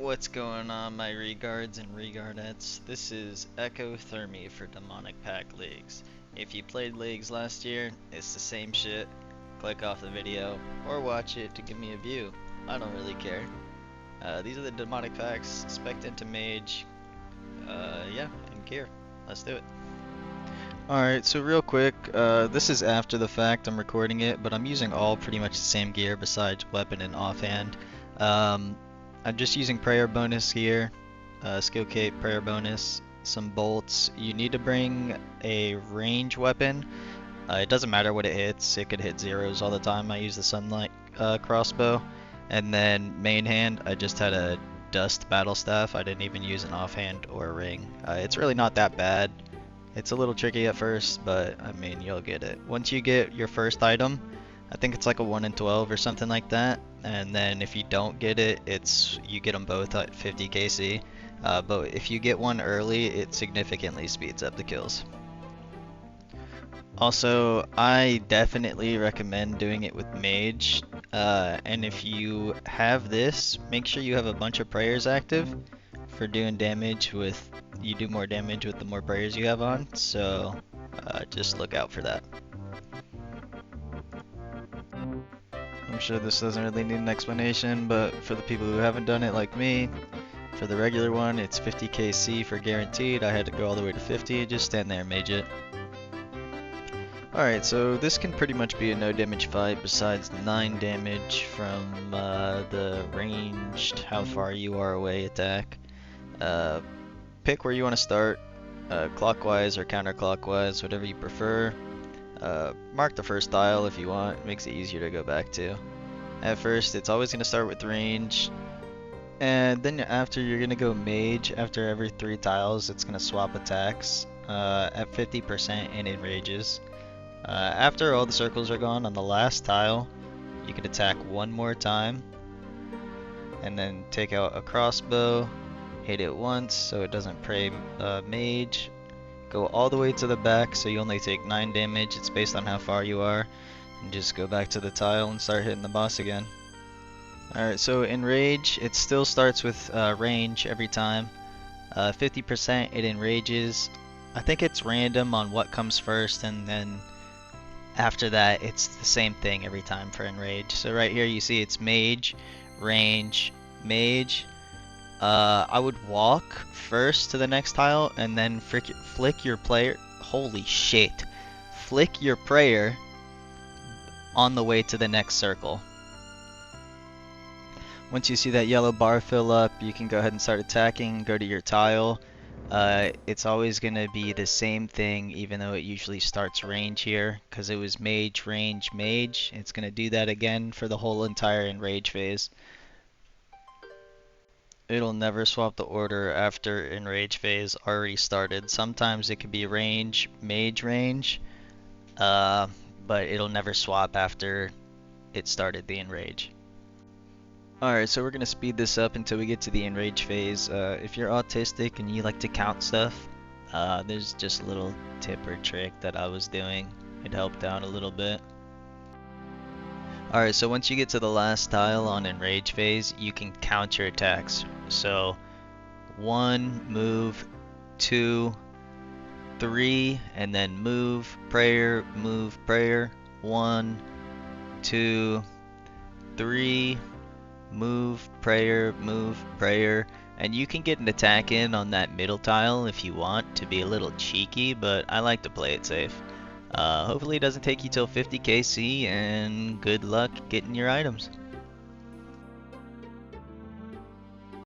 What's going on, my regards and regardettes? This is Echo Thermy for Demonic Pack Leagues. If you played Leagues last year, it's the same shit. Click off the video or watch it to give me a view. I don't really care. These are the Demonic Packs, Spec into Mage, yeah, and gear. Let's do it. Alright, so real quick, this is after the fact, I'm recording it, but I'm using all pretty much the same gear besides weapon and offhand. I'm just using prayer bonus here, skill cape, prayer bonus, some bolts. You need to bring a range weapon. It doesn't matter what it hits, it could hit zeros all the time. I use the sunlight crossbow. And then main hand, I just had a dust battle staff. I didn't even use an offhand or a ring. It's really not that bad. It's a little tricky at first, but I mean, you'll get it. Once you get your first item, I think it's like a 1 in 12 or something like that. And then if you don't get it, you get them both at 50 KC. But if you get one early, it significantly speeds up the kills. Also, I definitely recommend doing it with Mage. And if you have this, make sure you have a bunch of prayers active for doing damage with. You do more damage with the more prayers you have on, so just look out for that. I'm sure this doesn't really need an explanation, but for the people who haven't done it like me, for the regular one, it's 50 KC for guaranteed. I had to go all the way to 50, just stand there and mage it. Alright, so this can pretty much be a no damage fight besides 9 damage from the ranged, how far you are away attack. Pick where you want to start, clockwise or counterclockwise, whatever you prefer. Mark the first tile if you want, it makes it easier to go back to. At first, it's always going to start with range, and then after you're going to go mage. After every 3 tiles, it's going to swap attacks at 50% and in rages. After all the circles are gone on the last tile, you can attack one more time, and then take out a crossbow, hit it once so it doesn't pray mage. Go all the way to the back so you only take 9 damage. It's based on how far you are. And just go back to the tile and start hitting the boss again. Alright, so in rage, it still starts with range every time. 50% it enrages. I think it's random on what comes first, and then after that it's the same thing every time for enrage. So right here you see it's mage, range, mage. I would walk first to the next tile and then flick your player. Holy shit. Flick your prayer on the way to the next circle. Once you see that yellow bar fill up, you can go ahead and start attacking, go to your tile. It's always going to be the same thing, even though it usually starts range here, because it was mage, range, mage. It's going to do that again for the whole entire enrage phase. It'll never swap the order after enrage phase already started. Sometimes it could be range, mage range, but it'll never swap after it started the enrage. Alright, so we're going to speed this up until we get to the enrage phase. If you're autistic and you like to count stuff, there's just a little tip or trick that I was doing. It helped out a little bit. Alright, so once you get to the last tile on enrage phase, you can count your attacks. So 1, move, 2, 3, and then move, prayer, 1, 2, 3, move, prayer, and you can get an attack in on that middle tile if you want to be a little cheeky, but I like to play it safe. Hopefully it doesn't take you till 50 KC, and good luck getting your items.